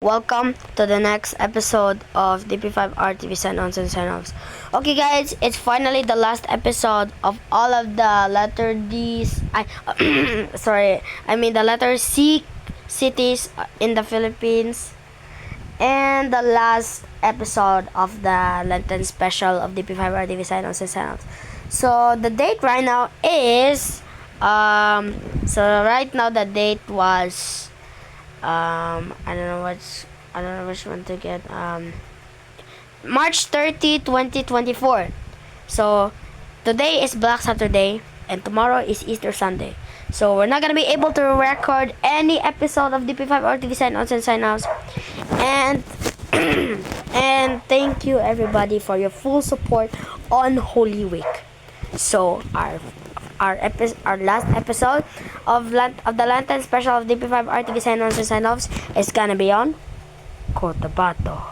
Welcome to the next episode of DP5RTV Signons and Signoffs. Okay, guys, it's finally the last episode of all of the letter D's. I mean the letter C cities in the Philippines, and the last episode of the Lenten special of DP5RTV Signons and Signoffs. So the date right now is right now the date was I don't know which one to get. March 30, 2024. So today is Black Saturday and tomorrow is Easter Sunday. So we're not gonna be able to record any episode of DP5RTV Sign-Ons and Sign-Outs. And and thank you everybody for your full support on Holy Week. So our last episode of the Lenten special of DP5RTV Sign-Ons and Sign-Offs is gonna be on Cotabato.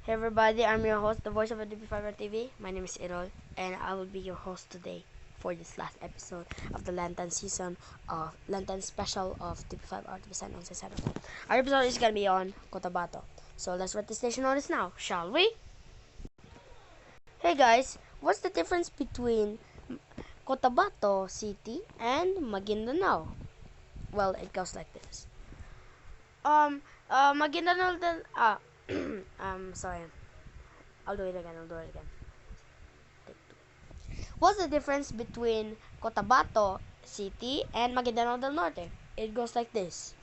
Hey everybody, I'm your host, the voice of DP5 TV. My name is Errol, and I will be your host today for this last episode of the Lenten season of Lenten special of DP5 RTV Signons and Signoffs. Our episode is gonna be on Cotabato. So let's let the station notice now, shall we? Hey guys, what's the difference between Cotabato City and Maguindanao? Well, it goes like this. Maguindanao, sorry. I'll do it again. Take two. What's the difference between Cotabato City and Maguindanao del Norte? It goes like this.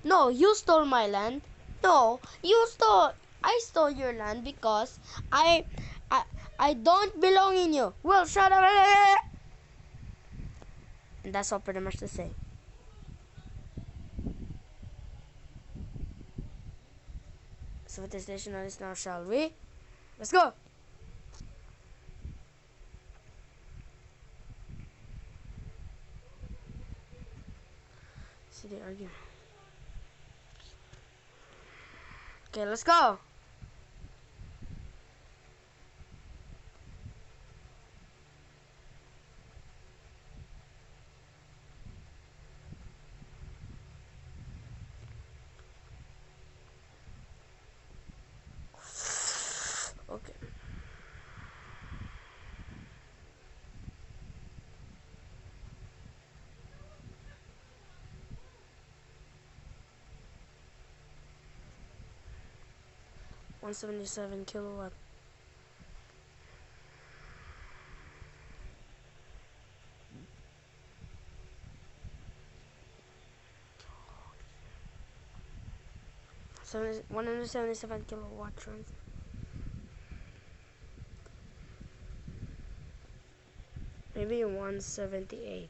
No, you stole my land. No, I stole your land because I don't belong in you. Well, shut up. And that's all pretty much to say. So with the station notice now, shall we? Let's go! See the argument. Okay, let's go! Okay. $177 kilowatt. So 177 kilowatt trans. Maybe 178.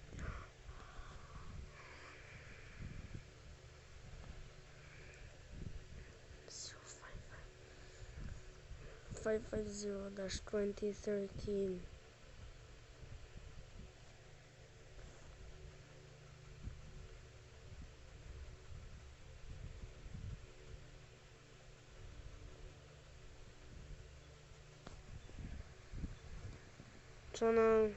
So 550-2013. So now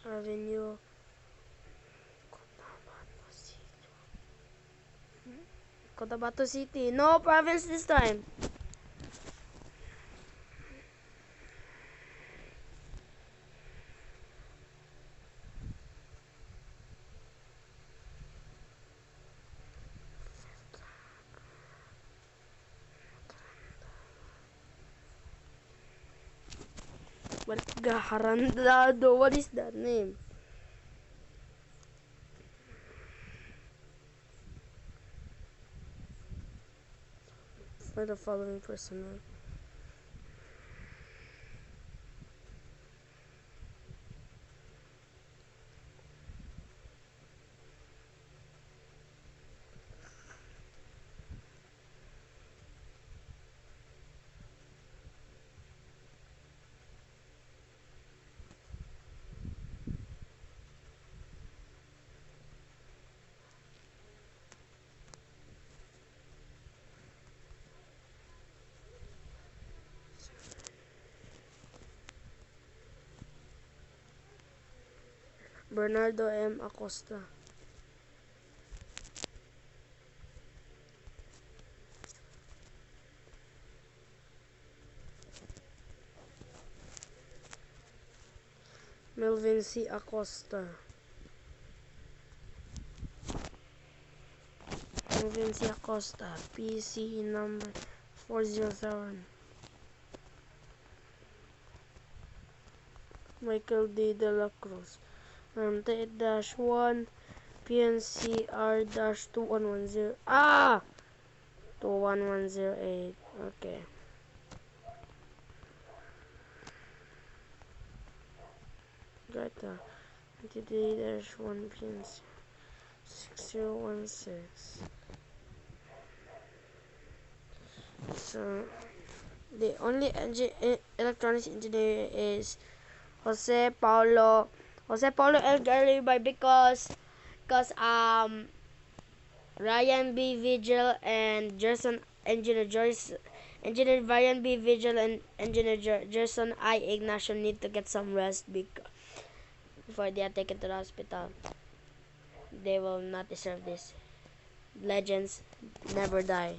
Avenue Cotabato City. No province this time. What is that name? are the following personnel. Bernardo M. Acosta. Melvin C. Acosta. Melvin C. Acosta. PC number 407. Michael D. De La Cruz. T-1 PNCR-2110. 21108. Okay. Got the T-1 PNC 6016. So the only electronics engineer is Jose Paulo L. Garibay because Ryan B. Vigil and Engineer Ryan B. Vigil and Engineer Gerson I. Ignacio need to get some rest before they are taken to the hospital. They will not deserve this. Legends never die.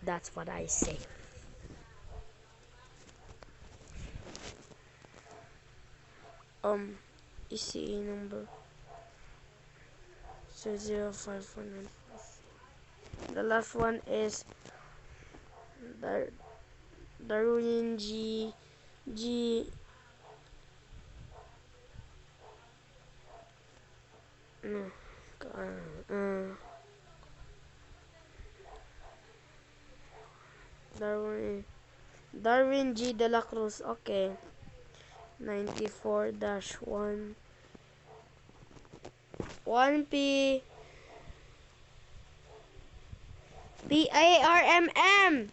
That's what I say. ECE number 00519. The last one is Darwin G. Darwin G. De La Cruz. Okay. 94-1 1P PARMM.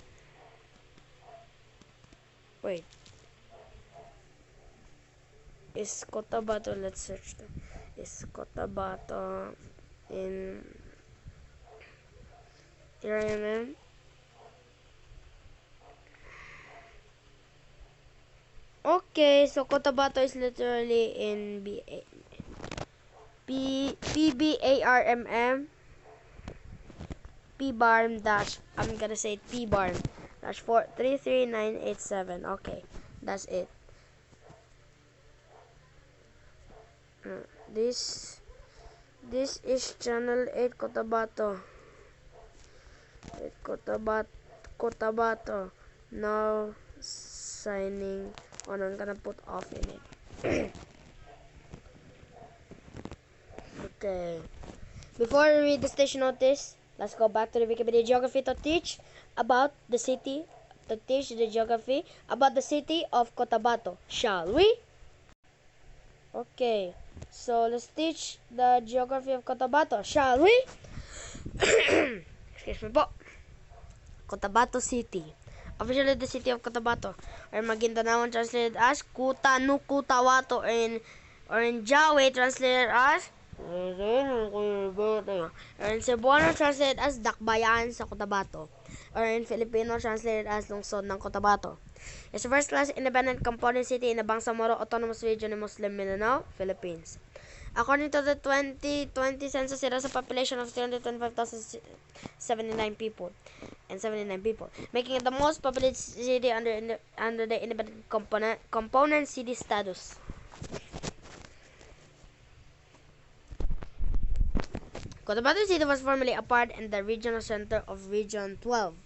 Wait. Is Cotabato? Let's search that. Is Cotabato in PARMM? Okay, so Cotabato is literally in PBARMM. PBARM dash, I'm gonna say PBARM dash 433987. Okay, that's it. This is channel 8 Cotabato. Cotabato. Now signing on. I'm gonna put off in it. Okay. Before we read the station notice, let's go back to the Wikipedia geography to teach about the city. Of Cotabato, shall we? Okay. So let's teach the geography of Cotabato, shall we? Excuse me po. Cotabato City. Officially the city of Cotabato, or Maguindanaon translated as Kutawato, or in Jawi translated as, or in Cebuano translated as Dakbayan sa Cotabato, or in Filipino translated as Lungsod ng Cotabato. It's the first-class independent component city in the Bangsamoro Autonomous Region in Muslim Mindanao, Philippines. According to the 2020 census, it has a population of 325,079 people, making it the most populated city under the independent component city status. Cotabato City was formerly a part in the regional center of Region 12,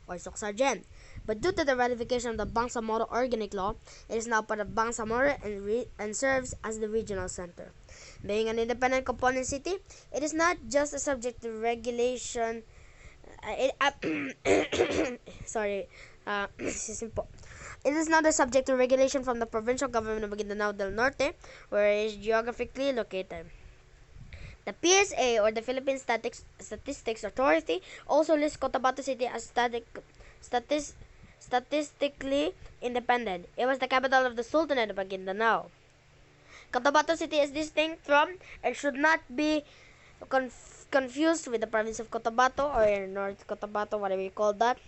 or Soxargen, But due to the ratification of the Bangsamoro Organic Law, it is now part of Bangsamoro and serves as the regional center. Being an independent component city, it is not just a subject to regulation. It is not a subject to regulation from the provincial government of Maguindanao del Norte, where it is geographically located. The PSA, or the Philippine Statistics Authority, also lists Cotabato City as statistically independent. It was the capital of the Sultanate of Maguindanao. Cotabato City is distinct from and should not be confused with the province of Cotabato or North Cotabato, whatever you call that.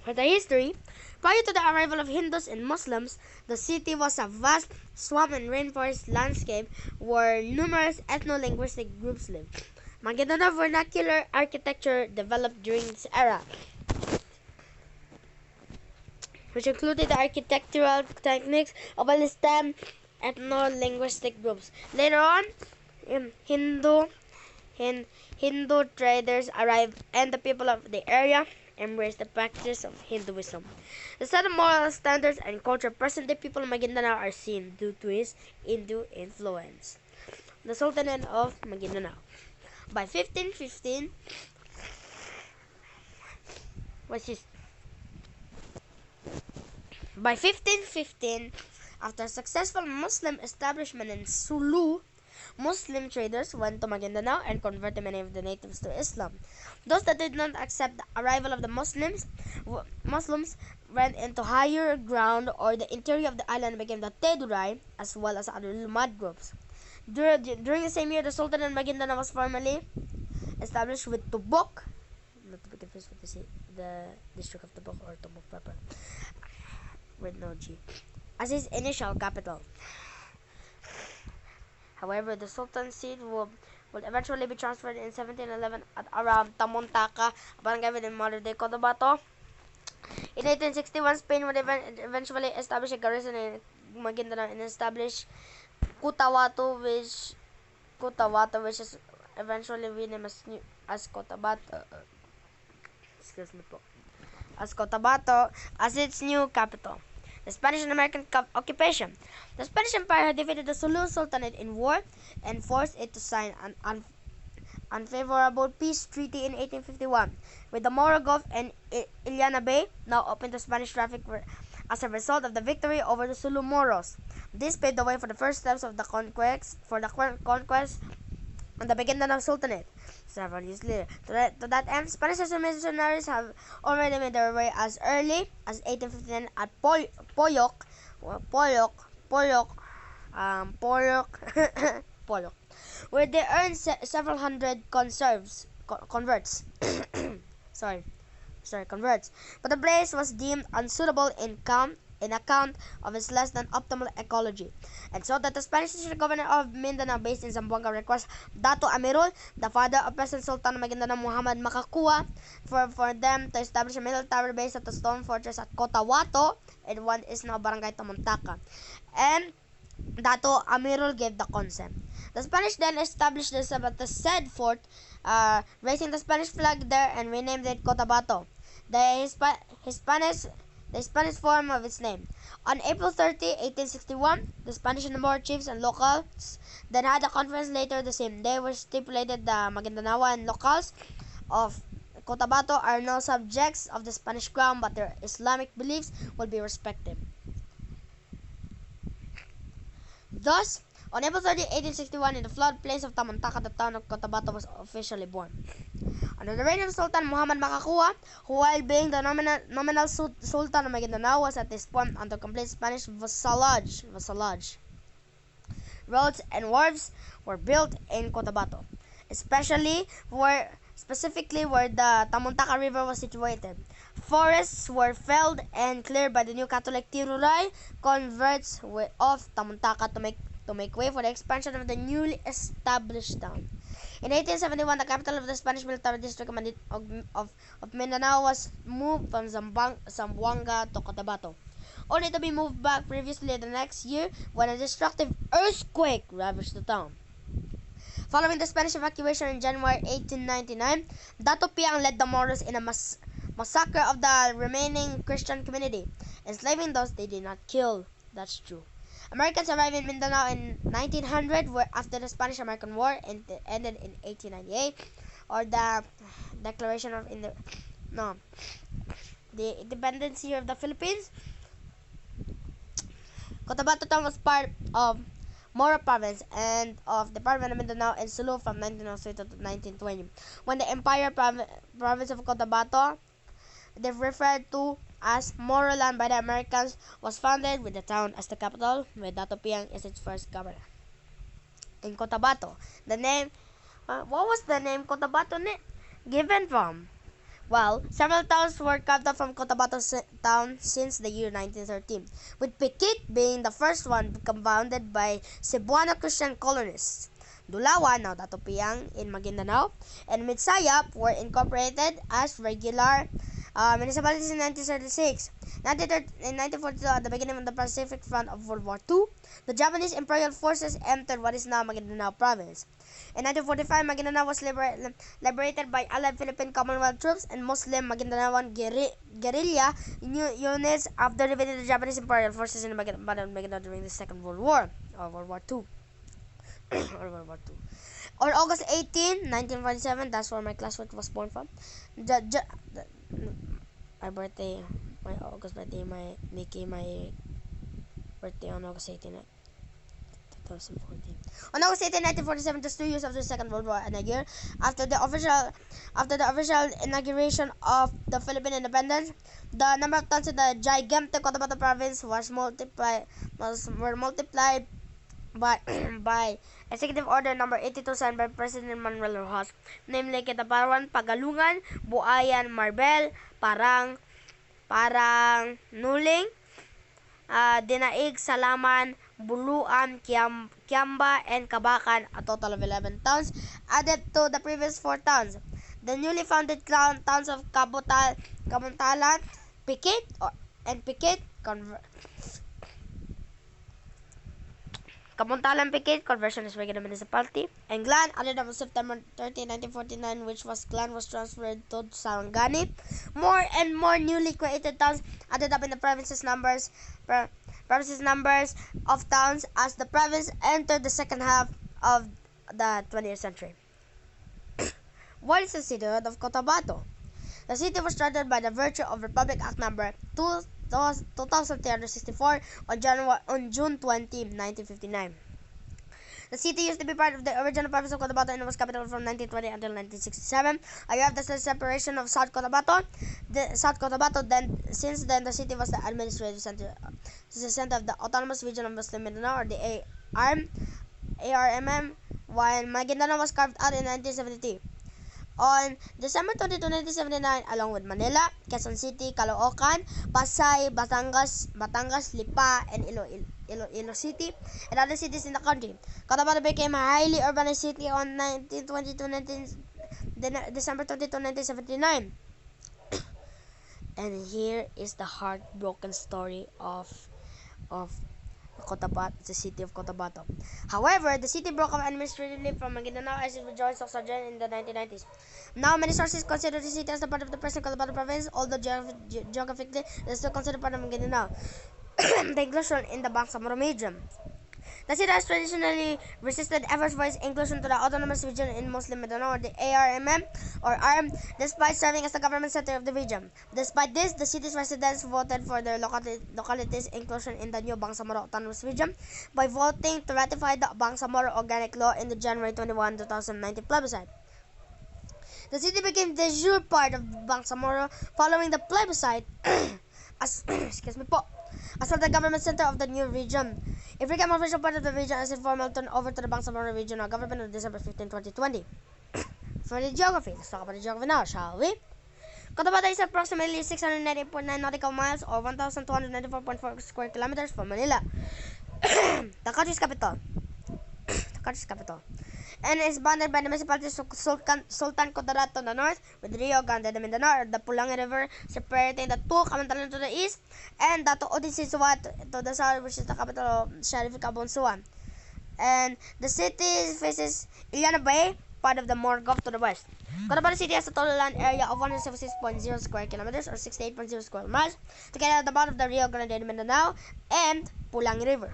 For the history, prior to the arrival of Hindus and Muslims, the city was a vast swamp and rainforest landscape where numerous ethno-linguistic groups lived. Maguindanao vernacular architecture developed during this era, which included the architectural techniques of all STEM ethno-linguistic groups. Later on, Hindu traders arrived, and the people of the area embraced the practice of Hinduism. The set of moral standards and culture present-day people of Maguindanao are seen due to his Hindu influence. The Sultanate of Maguindanao. By 1515, after a successful Muslim establishment in Sulu, Muslim traders went to Maguindanao and converted many of the natives to Islam. Those that did not accept the arrival of the Muslims went into higher ground or the interior of the island and became the Tedurai, as well as other Lumad groups. During the same year, the Sultanate of Maguindanao was formally established with Tubok, not to be confused with the district of Tubok or Tubok proper, with no G, as its initial capital. However, the Sultan's seat will eventually be transferred in 1711 at around Tamuntaka, a barangay within modern-day Cotabato. In 1861, Spain would eventually establish a garrison in Maguindanao and establish Cotabato, which is eventually renamed as Cotabato. As Cotabato as its new capital. The Spanish and American occupation. The Spanish Empire had defeated the Sulu Sultanate in war and forced it to sign an unfavorable peace treaty in 1851, with the Moro Gulf and Iliana Bay now open to Spanish traffic as a result of the victory over the Sulu Moros. This paved the way for the first steps of the conquest and the beginning of Sultanate. Several years later, to that end, Spanish missionaries have already made their way as early as 1859 at Poyoc, where they earned several hundred converts. Converts. But the place was deemed unsuitable in account of its less than optimal ecology, and so that the Spanish governor of Mindanao, based in Zamboanga, requests Dato Amirul, the father of President Sultan of Maguindanao Muhammad Makakua, for them to establish a military base at the stone fortress at Cotabato, and one is now Barangay Tamuntaka. And Dato Amirul gave the consent. The Spanish then established themselves at the said fort, raising the Spanish flag there and renamed it Cotabato, the Spanish form of its name. On April 30, 1861, the Spanish and Moro chiefs and locals then had a conference later the same day, which stipulated the Maguindanaoan locals of Cotabato are no subjects of the Spanish crown, but their Islamic beliefs will be respected. Thus, on April 30, 1861, in the floodplains of Tamuntaka, the town of Cotabato was officially born. Under the reign of Sultan Muhammad Makakua, who while being the nominal Sultan of Maguindanao was at this point under complete Spanish vassalage. Roads and wharves were built in Cotabato, specifically where the Tamuntaka River was situated. Forests were felled and cleared by the new Catholic Tiruray converts of Tamuntaka to make way for the expansion of the newly established town. In 1871, the capital of the Spanish military district of Mindanao was moved from Zamboanga to Cotabato, only to be moved back previously the next year when a destructive earthquake ravaged the town. Following the Spanish evacuation in January 1899, Dato Piang led the Moros in a massacre of the remaining Christian community, enslaving those they did not kill. That's true. Americans arrived in Mindanao in 1900, where after the Spanish-American War ended in 1898, or the Declaration of the independence year of the Philippines. Cotabato town was part of Moro province and of Department of Mindanao and Sulu from 1903 to 1920. When the Empire province of Cotabato, they referred to as Moroland by the Americans, was founded with the town as the capital, with Dato Piang as its first governor. In Cotabato, the name, what was the name Cotabato given from? Well, several towns were carved out from Cotabato town since the year 1913, with Piquit being the first one founded by Cebuano Christian colonists. Dulawan, now Dato Piang in Maguindanao, and Mitsayap were incorporated as regular municipalities in 1936. In 1942, at the beginning of the Pacific Front of World War II, the Japanese Imperial Forces entered what is now Maguindanao Province. In 1945, Maguindanao was liberated by Allied Philippine Commonwealth troops and Muslim Maguindanaoan guerrilla units after defeating the Japanese Imperial Forces in Maguindanao during the Second World War, or World War II. On August 18, 1947, that's where my classmate was born from. My birthday, my August birthday, my birthday on August 18, 2014. On August 18, 1947, just 2 years after the Second World War and a year after the official inauguration of the Philippine independence, the number of towns in the gigantic Cotabato province were multiplied by Executive Order number 82 signed by President Manuel Rojas, namely Kitaparan, Pagalungan, Buayan, Marbel, Parang, Nuling, Dinaig, Salaman, Buluan, Kiamba, and Kabakan, a total of 11 towns, added to the previous 4 towns. The newly founded towns of Kabuntalan, Piquit, and Piquit, Kabuntalan Piquit, conversion is regular municipality, and Glan, added on September 30, 1949, which was Glan was transferred to Sarangani. More and more newly created towns added up in the province's numbers of towns as the province entered the second half of the 20th century. What is the cityhood of Cotabato? The city was started by the virtue of Republic Act number 2364 on June 20, 1959. The city used to be part of the original province of Cotabato and was capital from 1920 until 1967. A year after the separation of South Cotabato, since then the city was the administrative center of the Autonomous Region of Muslim Mindanao, or the ARMM, while Maguindanao was carved out in 1973. On December 22, 1979, along with Manila, Quezon City, Caloocan, Pasay, Batangas, Lipa, and Iloilo City, and other cities in the country, Cotabato became a highly urbanized city on December 22, 1979. And here is the heartbroken story of Cotabato, the city of Cotabato. However, the city broke off administratively from Maguindanao as it rejoined Socsagen in the 1990s. Now, many sources consider the city as a part of the present Cotabato province, although geographically it is still considered part of Maguindanao. The inclusion in the Bangsamoro region. The city has traditionally resisted efforts for its inclusion to the Autonomous Region in Muslim Mindanao, or the ARMM, or ARM, despite serving as the government center of the region. Despite this, the city's residents voted for their locality's inclusion in the new Bangsamoro Autonomous Region by voting to ratify the Bangsamoro Organic Law in the January 21, 2019 plebiscite. The city became the jure part of Bangsamoro following the plebiscite as well the government center of the new region. It became official part of the region as informal turned over to the Bangsamoro Regional Government on December 15, 2020. For the geography, let's talk about the geography now, shall we? Cotabato is approximately 690.9 nautical miles or 1,294.4 square kilometers from Manila, the country's capital. And is bounded by the municipalities of Sultan Cotabato to the north, with Rio Grande de Mindanao, the Pulangi River separating the two, Kamantalan to the east, and Dato Odisisua to the south, which is the capital of Sharif Kabunsuan. And the city faces Iliana Bay, part of the Morgoth to the west. Cotabato City has a total land area of 176.0 square kilometers or 68.0 square miles, located at the bottom of the Rio Grande de Mindanao and Pulang River.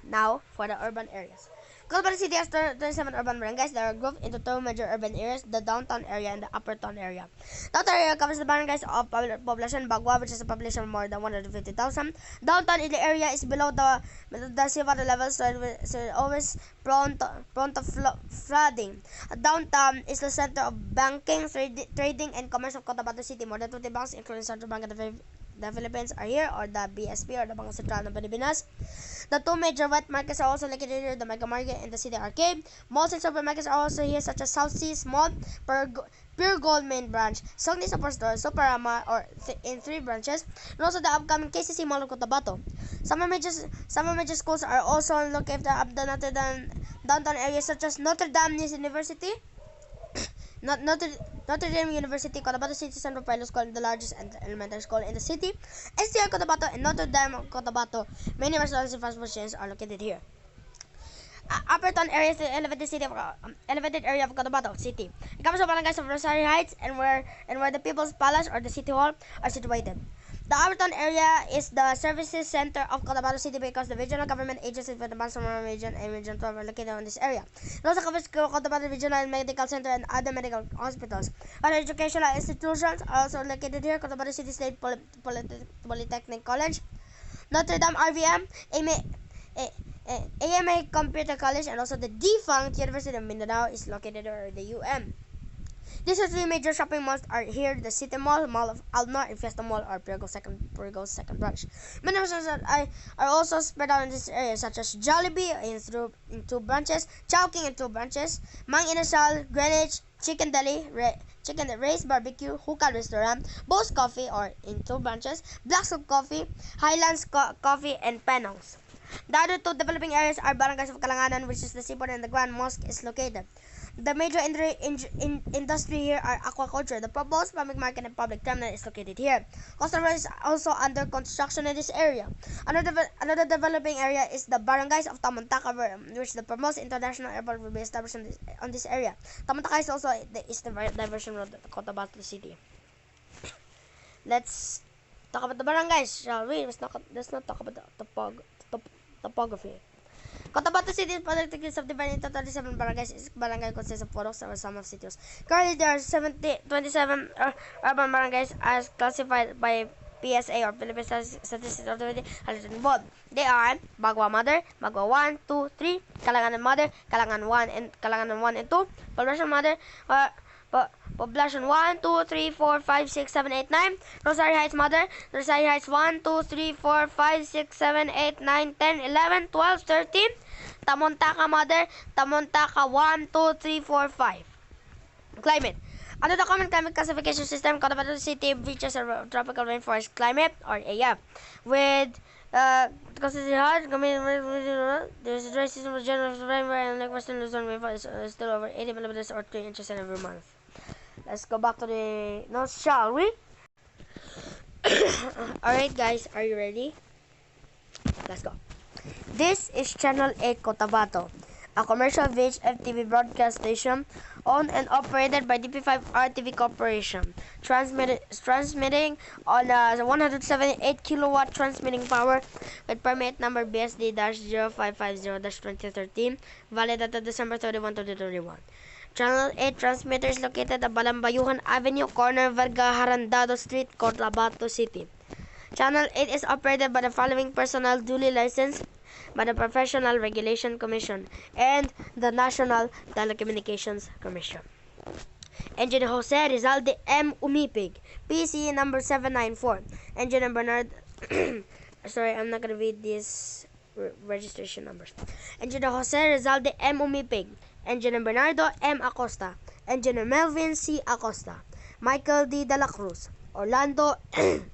Now, for the urban areas. Cotabato City has 37 urban barangays that are grouped into two major urban areas, the downtown area and the upper town area. Downtown area covers the barangays of population Bagua, which has a population of more than 150,000. Downtown in the area is below the sea water level, so it always prone to flooding. Downtown is the center of banking, trading, and commerce of Cotabato City. More than 20 banks, including Central Bank of the Philippines, are here, or the BSP, or the Bangko Sentral ng Pilipinas. The two major wet markets are also located here, the Mega Market and the City Arcade. Malls and supermarkets are also here, such as South Seas Mall, Pure Gold Main Branch, Sogni Superstore, Superama, in 3 branches, and also the upcoming KCC Mall of Cotabato. Some major schools are also located up the downtown area, such as Notre Dame University, Notre Dame University, Cotabato City Central Pilot School, the largest elementary school in the city, STR Cotabato, and Notre Dame Cotabato. Many restaurants and fast food chains are located here. Upper town area is the elevated area of Cotabato City. It covers the barangays of Rosario Heights and where the People's Palace or the City Hall are situated. The upper town area is the services center of Cotabato City because the regional government agencies for the Bangsamoro region and Region 12 are located in this area. It also covers Cotabato Regional Medical Center and other medical hospitals. Other educational institutions are also located here: Cotabato City State Polytechnic College, Notre Dame RVM, AMA Computer College, and also the defunct University of Mindanao is located here, the UM. These 3 major shopping malls are here: the City Mall, Mall of Alnor, and Fiesta Mall, or Purigo's second branch. Many restaurants are also spread out in this area, such as Jollibee in 2 branches, Chowking in 2 branches, Mang Inasal, Greenwich, Chicken Deli, Ray's Barbecue, Hookah Restaurant, Bo's Coffee, or in 2 branches, Black Soup Coffee, Highlands Coffee, and Penongs. The other 2 developing areas are barangays of Kalanganan, which is the seaport, and the Grand Mosque is located. The major industry here are aquaculture. The proposed public market and public terminal is located here. Coastal Road is also under construction in this area. Another developing area is the barangays of Tamontaka, which the proposed international airport will be established on this area. Tamontaka is also the eastern diversion road to Cotabato City. Let's talk about the barangays, shall we? Let's not talk about the topography. Cotabato City is politically subdivided into 37 barangays. Each barangay consists of 4 or some of cities. Currently, there are 27 urban barangays as classified by PSA or Philippine Statistics Authority as involved. They are Bagua Mother, Bagua 1, 2, 3, Kalanganan Mother, Kalanganan 1 and 2, Poblacion Mother, Poblacion 1, 2, 3, 4, 5, 6, 7, 8, 9. Rosario Heights Mother, Rosario Heights 1, 2, 3, 4, 5, 6, 7, 8, 9, 10, 11, 12, 13. Tamontaka Mother, Tamontaka 1, 2, 3, 4, 5. Climate. Under the Common Climate Classification System, Cotabato City features a tropical rainforest climate, or AF, with consistently hot, there's a dry season with general rainfall, and like western Luzon rainfall is still over 80 millimeters or 3 inches every month. Let's go back to the notes, shall we? Alright guys, are you ready? Let's go. This is Channel 8 Cotabato, a commercial VHF TV broadcast station owned and operated by DP5RTV Corporation, transmitting on a 178 kilowatt transmitting power with permit number BSD-0550-2013, valid until December 31, 2021. Channel 8 transmitter is located at Balambayuhan Avenue, corner Verga Harandado Street, Cotabato City. Channel 8 is operated by the following personnel duly licensed by the Professional Regulation Commission and the National Telecommunications Commission. Engineer Jose Rizalde M. Umipig, PC number 794. Engineer Bernard sorry, I'm not going to read these registration numbers. Engineer Jose Rizalde M. Umipig, Engineer Bernardo M. Acosta, Engineer Melvin C. Acosta, Michael D. De La Cruz, Orlando M.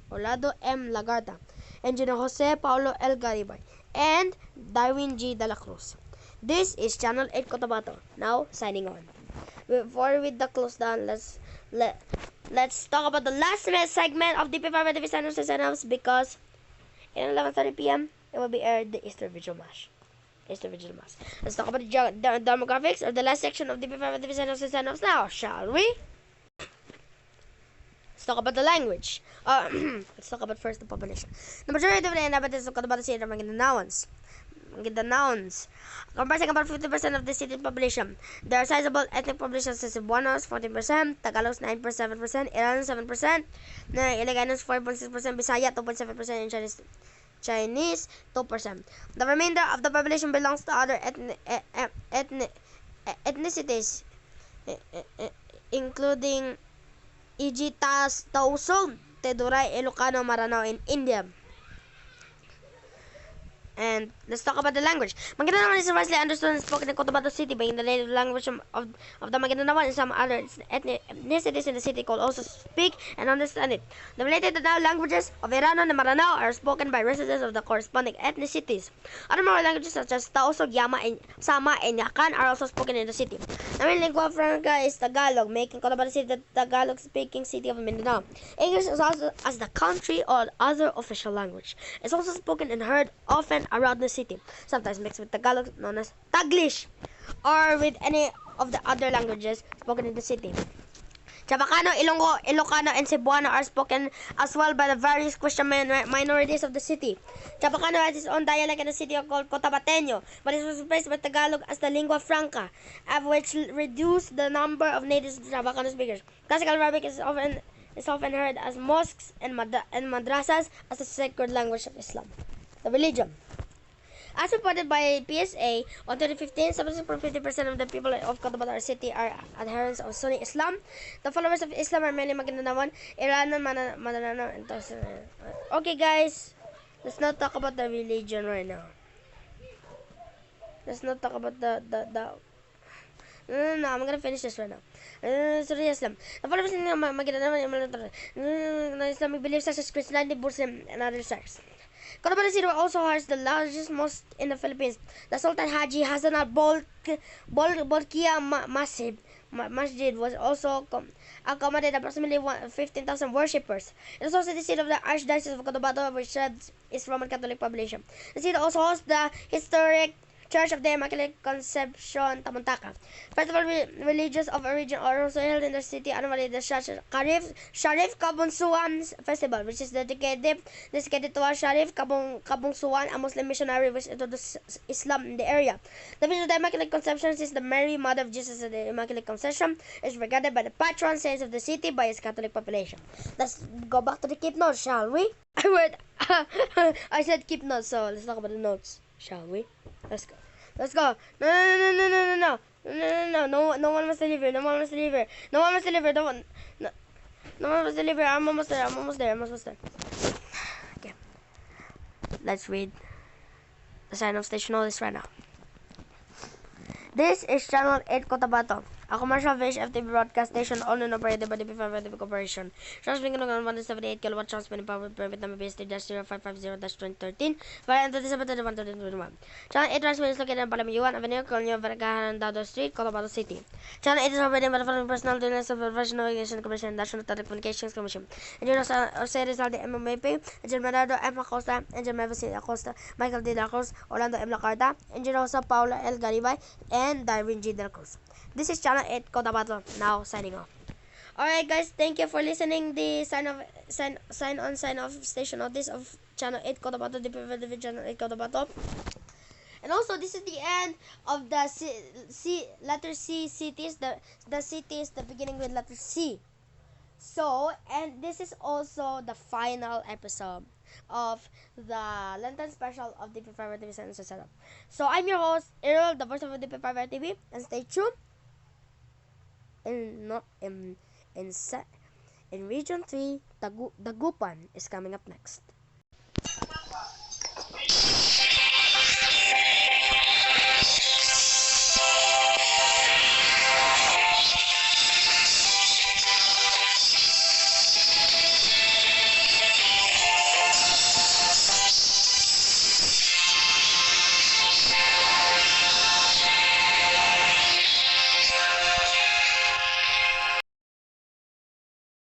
Lagarda, Engineer Jose Paulo L. Garibay, and Darwin G. De La Cruz. This is Channel 8 Cotabato, now signing on. Before we close down, let's talk about the last segment of DP5RTV Signons and Signoffs, because at 11:30 p.m. it will be aired the Easter Vigil Mass. is the original mass. Let's talk about the demographics of the last section of DP5RTV Signons and Signoffs now, shall we? Let's talk about the language. Let's talk about first the population. The majority of the inhabitants of Cotabato City are Maguindanawans. Comprising about 50% of the city's population. There are sizable ethnic populations such as Cebuanos 14%, Tagalogs 9.7%, Ilanos 7%, Iliganos 4.6%, Bisaya 2.7%, and Chinese 2%. The remainder of the population belongs to other ethnicities, including Ijitas, Tausog, Teduray, Ilocano, Maranao, and India. And let's talk about the language. Maguindanaoan is widely understood and spoken in Cotabato City by the native language of the Maguindanaoan, and some other ethnicities in the city could also speak and understand it. The related languages of Irano and Maranao are spoken by residents of the corresponding ethnicities. Other more languages such as Tausog, Yama, and Sama, and Yakan are also spoken in the city. The main lingua franca is Tagalog, making Cotabato City the Tagalog-speaking city of Mindanao. English is also as the country or other official language. It's also spoken and heard often around the city, sometimes mixed with Tagalog, known as Taglish, or with any of the other languages spoken in the city. Chabacano, Ilocano, and Cebuano are spoken as well by the various Christian minorities of the city. Chabacano has its own dialect in the city called Cotabateño, but it was replaced by Tagalog as the lingua franca, which reduced the number of native Chabacano speakers. Classical Arabic is often heard as mosques and madrasas as the sacred language of Islam. The religion. As reported by PSA, on 2015, 76.50% of the people of Cotabato City are adherents of Sunni Islam. The followers of Islam are mainly Maguindanaoan, Iranon, Madanao, and Tosan. Okay, guys, let's not talk about the religion right now. Let's not talk about the No, I'm gonna finish this right now. Sunni Islam. The followers of Maguindanaoan, Islamic beliefs such as Christianity, Buddhism, and other sects. Cotabato City also has the largest mosque in the Philippines. The Sultan Haji Hassan al-Bolkiah Masjid was also accommodated approximately 15,000 worshippers. It is also the seat of the Archdiocese of Cotabato, which has its Roman Catholic population. The city also hosts the historic Church of the Immaculate Conception, Tamuntaka. Festival religious of origin are also held in the city annually. The Sharif Kabunsuan Festival, which is dedicated to Sharif Kabunsuan, a Muslim missionary which introduced Islam in the area. The Virgin of the Immaculate Conception is the Mary, Mother of Jesus of the Immaculate Conception, is regarded by the patron saints of the city by its Catholic population. Let's go back to the keep notes, shall we? I said keep notes, so let's talk about the notes, shall we? Let's go. No one must leave here. No one must leave here. I'm almost there. Okay. Let's read the sign of station notice right now. This is Channel 8 Cotabato, a commercial-based FTV broadcast station owned and operated by the DP5RTV Corporation. Transmitting on 178 kilowatt transmitting power permit number BST-0550-2013, variant to December 31, 2021. Channel 8 transmitter is located in Palamayuan Avenue, Colonial Vergahan, Dado Street, Cotabato City. Channel 8 is operated by the following personnel doing the Professional Aviation Commission and National Telecommunications Commission. Engineer Jose Rizalde M. MMAP, Engineer Bernardo M. Acosta, Engineer Mevasi Acosta, Michael D. Lacruz, Orlando M. Lacarta, Engineer Rosa Paula L. Garibay, and Darwin G. Del Cruz. This is Channel 8 Cotabato, now signing off. Alright guys, thank you for listening the sign off station notice of Channel 8 Cotabato, DP5RTV Channel 8 Cotabato. And also, this is the end of the letter C cities. The cities, the beginning with letter C. So, and this is also the final episode of the Lenten special of DP5RTV Signons and Signoffs. So, I'm your host, Errol, the voice of DP5RTV, and stay tuned. In Region 3, Dagupan is coming up next.